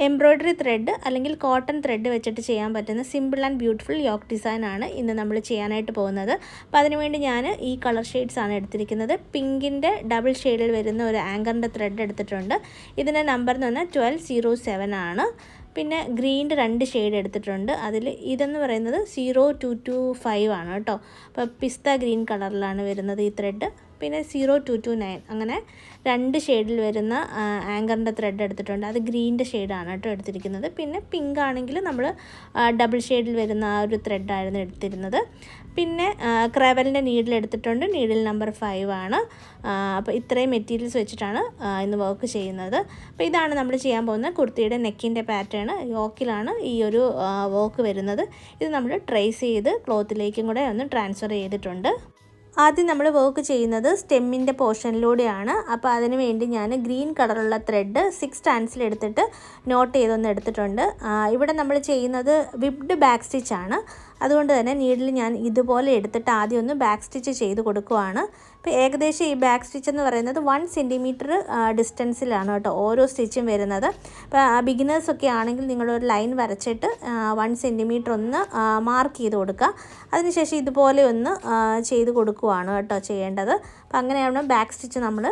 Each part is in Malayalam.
എംബ്രോയ്ഡറി ത്രെഡ് അല്ലെങ്കിൽ കോട്ടൺ ത്രെഡ് വെച്ചിട്ട് ചെയ്യാൻ പറ്റുന്ന സിമ്പിൾ ആൻഡ് ബ്യൂട്ടിഫുൾ യോക്ക് ഡിസൈനാണ് ഇന്ന് നമ്മൾ ചെയ്യാനായിട്ട് പോകുന്നത്. അപ്പോൾ അതിനുവേണ്ടി ഞാൻ ഈ കളർ ഷെയ്ഡ്സാണ് എടുത്തിരിക്കുന്നത്. പിങ്കിൻ്റെ ഡബിൾ ഷെയ്ഡിൽ വരുന്ന ഒരു ആങ്കറിൻ്റെ ത്രെഡ് എടുത്തിട്ടുണ്ട്. ഇതിൻ്റെ നമ്പർ എന്ന് പറഞ്ഞാൽ 1207 ആണ്. പിന്നെ ഗ്രീൻ്റെ 2 ഷെയ്ഡ് എടുത്തിട്ടുണ്ട്. അതിൽ ഇതെന്ന് പറയുന്നത് 0225 ആണ് കേട്ടോ. അപ്പോൾ പിസ്ത ഗ്രീൻ കളറിലാണ് വരുന്നത് ഈ ത്രെഡ്. പിന്നെ 0229 അങ്ങനെ 2 ഷെയ്ഡിൽ വരുന്ന ആങ്കറിൻ്റെ ത്രെഡ് എടുത്തിട്ടുണ്ട്. അത് ഗ്രീൻ്റെ ഷെയ്ഡാണ് കേട്ടോ എടുത്തിരിക്കുന്നത്. പിന്നെ പിങ്ക് ആണെങ്കിൽ നമ്മൾ ഡബിൾ ഷെയ്ഡിൽ വരുന്ന ആ ഒരു ത്രെഡായിരുന്നു എടുത്തിരുന്നത്. പിന്നെ ക്രെവലിൻ്റെ നീഡിൽ എടുത്തിട്ടുണ്ട്. നീഡിൽ നമ്പർ 5 ആണ്. അപ്പോൾ ഇത്രയും മെറ്റീരിയൽസ് വെച്ചിട്ടാണ് ഇന്ന് വർക്ക് ചെയ്യുന്നത്. അപ്പോൾ ഇതാണ് നമ്മൾ ചെയ്യാൻ പോകുന്ന കുർത്തിയുടെ നെക്കിൻ്റെ പാറ്റേൺ. യോക്കിലാണ് ഈ ഒരു വർക്ക് വരുന്നത്. ഇത് നമ്മൾ ട്രേസ് ചെയ്ത് ക്ലോത്തിലേക്കും കൂടെ ഒന്ന് ട്രാൻസ്ഫർ ചെയ്തിട്ടുണ്ട്. ആദ്യം നമ്മൾ വർക്ക് ചെയ്യുന്നത് സ്റ്റെമ്മിൻ്റെ പോർഷനിലൂടെയാണ്. അപ്പോൾ അതിന് വേണ്ടി ഞാൻ ഗ്രീൻ കളറുള്ള ത്രെഡ് 6 സ്റ്റാൻഡ്സിൽ എടുത്തിട്ട് നോട്ട് ചെയ്തൊന്ന് എടുത്തിട്ടുണ്ട്. ഇവിടെ നമ്മൾ ചെയ്യുന്നത് വിപ്ഡ് ബാക്ക് സ്റ്റിച്ചാണ്. അതുകൊണ്ട് തന്നെ നീഡിൽ ഞാൻ ഇതുപോലെ എടുത്തിട്ട് ആദ്യം ഒന്ന് ബാക്ക് സ്റ്റിച്ച് ചെയ്ത് കൊടുക്കുവാണ്. അപ്പോൾ ഏകദേശം ഈ ബാക്ക് സ്റ്റിച്ച് എന്ന് പറയുന്നത് 1 സെൻറ്റിമീറ്റർ ഡിസ്റ്റൻസിലാണ് കേട്ടോ ഓരോ സ്റ്റിച്ചും വരുന്നത്. അപ്പോൾ ബിഗിനേഴ്സൊക്കെ ആണെങ്കിൽ നിങ്ങളൊരു ലൈൻ വരച്ചിട്ട് 1 സെൻറ്റിമീറ്റർ ഒന്ന് മാർക്ക് ചെയ്ത് കൊടുക്കുക. അതിനുശേഷം ഇതുപോലെ ഒന്ന് ചെയ്ത് കൊടുക്കുവാണ് കേട്ടോ ചെയ്യേണ്ടത്. അപ്പോൾ അങ്ങനെയാണ് ബാക്ക് സ്റ്റിച്ച് നമ്മൾ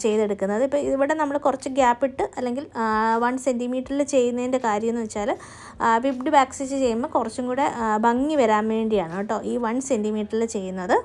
ചെയ്തെടുക്കുന്നത്. ഇപ്പോൾ ഇവിടെ നമ്മൾ കുറച്ച് ഗ്യാപ്പ് ഇട്ട് അല്ലെങ്കിൽ 1 സെൻറ്റിമീറ്ററിൽ ചെയ്യുന്നതിൻ്റെ കാര്യം എന്ന് വെച്ചാൽ വിപ്ഡ് ബാക്ക് സ്റ്റിച്ച് ചെയ്യുമ്പോൾ കുറച്ചും കൂടെ ഭംഗി വരാൻ വേണ്ടിയാണ് കേട്ടോ ഈ 1 സെൻറ്റിമീറ്ററിൽ ചെയ്യുന്നത്.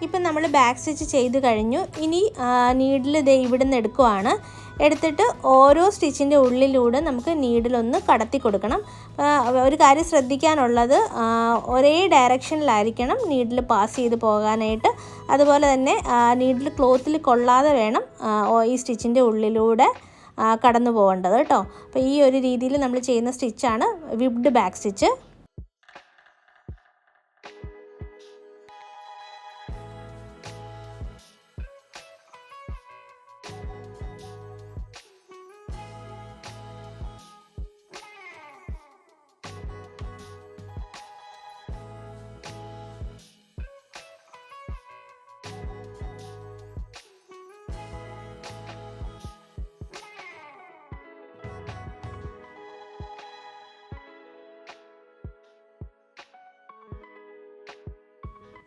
ഇപ്പം നമ്മൾ ബാക്ക് സ്റ്റിച്ച് ചെയ്ത് കഴിഞ്ഞു. ഇനി നീഡിൽ ഇവിടെ നിന്ന് എടുക്കുവാണ്. എടുത്തിട്ട് ഓരോ സ്റ്റിച്ചിൻ്റെ ഉള്ളിലൂടെ നമുക്ക് നീഡിലൊന്ന് കടത്തി കൊടുക്കണം. ഒരു കാര്യം ശ്രദ്ധിക്കാനുള്ളത് ഒരേ ഡയറക്ഷനിലായിരിക്കണം നീഡിൽ പാസ് ചെയ്ത് പോകാനായിട്ട്. അതുപോലെ തന്നെ നീഡിൽ ക്ലോത്തിൽ കൊള്ളാതെ വേണം ഈ സ്റ്റിച്ചിൻ്റെ ഉള്ളിലൂടെ കടന്നു പോകേണ്ടത് കേട്ടോ. അപ്പോൾ ഈ ഒരു രീതിയിൽ നമ്മൾ ചെയ്യുന്ന സ്റ്റിച്ചാണ് വിപ്ഡ് ബാക്ക് സ്റ്റിച്ച്.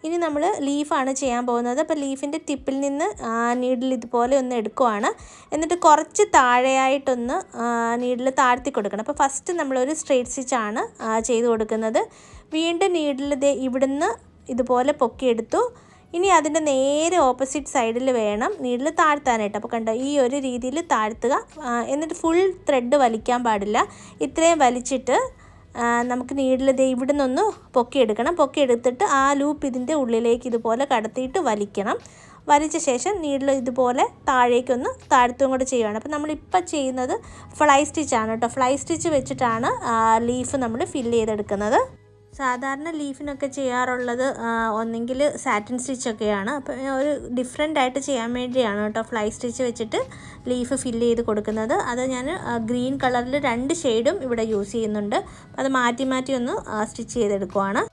ഇനി നമ്മൾ ലീഫാണ് ചെയ്യാൻ പോകുന്നത്. അപ്പോൾ ലീഫിൻ്റെ ടിപ്പിൽ നിന്ന് നീഡിൽ ഇതുപോലെ ഒന്ന് എടുക്കുവാണ്. എന്നിട്ട് കുറച്ച് താഴെയായിട്ടൊന്ന് നീഡിൽ താഴ്ത്തി കൊടുക്കണം. അപ്പോൾ ഫസ്റ്റ് നമ്മളൊരു സ്ട്രെയിറ്റ് സ്റ്റിച്ചാണ് ചെയ്ത് കൊടുക്കുന്നത്. വീണ്ടും നീഡിൽ ഇവിടുന്ന് ഇതുപോലെ പൊക്കിയെടുത്തു. ഇനി അതിൻ്റെ നേരെ ഓപ്പോസിറ്റ് സൈഡിൽ വേണം നീഡിൽ താഴ്ത്താനായിട്ട്. അപ്പോൾ കണ്ടോ ഈ ഒരു രീതിയിൽ താഴ്ത്തുക. എന്നിട്ട് ഫുൾ ത്രെഡ് വലിക്കാൻ പാടില്ല. ഇത്രയും വലിച്ചിട്ട് നമുക്ക് നീഡിൽ ഇവിടെ നിന്നൊന്ന് പൊക്കിയെടുക്കണം. പൊക്കിയെടുത്തിട്ട് ആ ലൂപ്പ് ഇതിൻ്റെ ഉള്ളിലേക്ക് ഇതുപോലെ കടത്തിയിട്ട് വലിക്കണം. വലിച്ച ശേഷം നീഡിൽ ഇതുപോലെ താഴേക്കൊന്ന് താഴ്ത്തും കൂടെ ചെയ്യുകയാണ്. അപ്പോൾ നമ്മളിപ്പോൾ ചെയ്യുന്നത് ഫ്ലൈ സ്റ്റിച്ചാണ് കേട്ടോ. ഫ്ലൈ സ്റ്റിച്ച് വെച്ചിട്ടാണ് ലീഫ് നമ്മൾ ഫില്ല് ചെയ്തെടുക്കുന്നത്. സാധാരണ ലീഫിനൊക്കെ ചെയ്യാറുള്ളത് ഒന്നെങ്കിൽ സാറ്റിൻ സ്റ്റിച്ചൊക്കെയാണ്. അപ്പോൾ ഒരു ഡിഫറെൻ്റ് ആയിട്ട് ചെയ്യാൻ വേണ്ടിയാണ് കേട്ടോ ഫ്ലൈ സ്റ്റിച്ച് വെച്ചിട്ട് ലീഫ് ഫില്ല് ചെയ്ത് കൊടുക്കുന്നത്. അത് ഞാൻ ഗ്രീൻ കളറിൽ 2 ഷെയ്ഡും ഇവിടെ യൂസ് ചെയ്യുന്നുണ്ട്. അത് മാറ്റി മാറ്റി ഒന്ന് സ്റ്റിച്ച് ചെയ്തെടുക്കുവാണ്.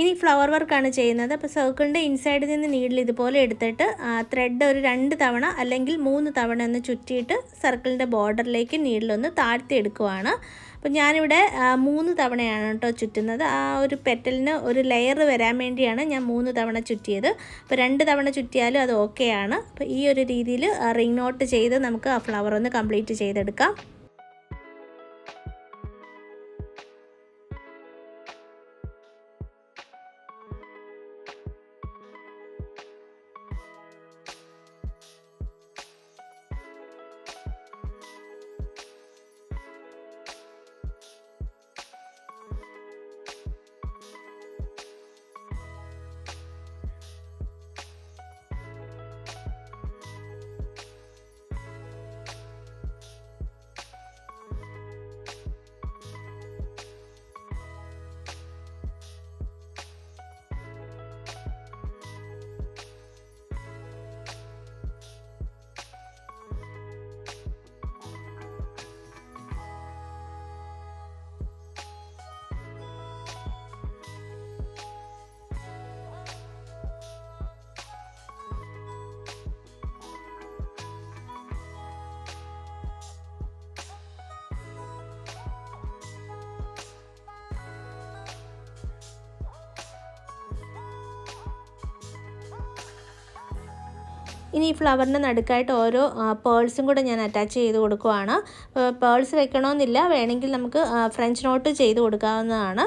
ഇനി ഫ്ലവർ വർക്കാണ് ചെയ്യുന്നത്. അപ്പോൾ സർക്കിളിൻ്റെ ഇൻസൈഡിൽ നിന്ന് നീഡിൽ ഇതുപോലെ എടുത്തിട്ട് ത്രെഡ് ഒരു 2 തവണ അല്ലെങ്കിൽ 3 തവണ ഒന്ന് ചുറ്റിയിട്ട് സർക്കിളിൻ്റെ ബോർഡറിലേക്ക് നീഡിലൊന്ന് താഴ്ത്തി എടുക്കുവാണ്. അപ്പോൾ ഞാനിവിടെ 3 തവണയാണ് കേട്ടോ ചുറ്റുന്നത്. ആ ഒരു പെറ്റലിന് ഒരു ലെയർ വരാൻ വേണ്ടിയാണ് ഞാൻ 3 തവണ ചുറ്റിയത്. അപ്പോൾ 2 തവണ ചുറ്റിയാലും അത് ഓക്കെയാണ്. അപ്പോൾ ഈ ഒരു രീതിയിൽ റിംഗ് നോട്ട് ചെയ്ത് നമുക്ക് ആ ഫ്ലവർ ഒന്ന് കംപ്ലീറ്റ് ചെയ്തെടുക്കാം. ഇനി ഈ ഫ്ലവറിൻ്റെ നടുക്കായിട്ട് ഓരോ പേൾസും കൂടെ ഞാൻ അറ്റാച്ച് ചെയ്ത് കൊടുക്കുവാണ്. പേൾസ് വെക്കണമെന്നില്ല, വേണമെങ്കിൽ നമുക്ക് ഫ്രഞ്ച് നോട്ട് ചെയ്ത് കൊടുക്കാവുന്നതാണ്.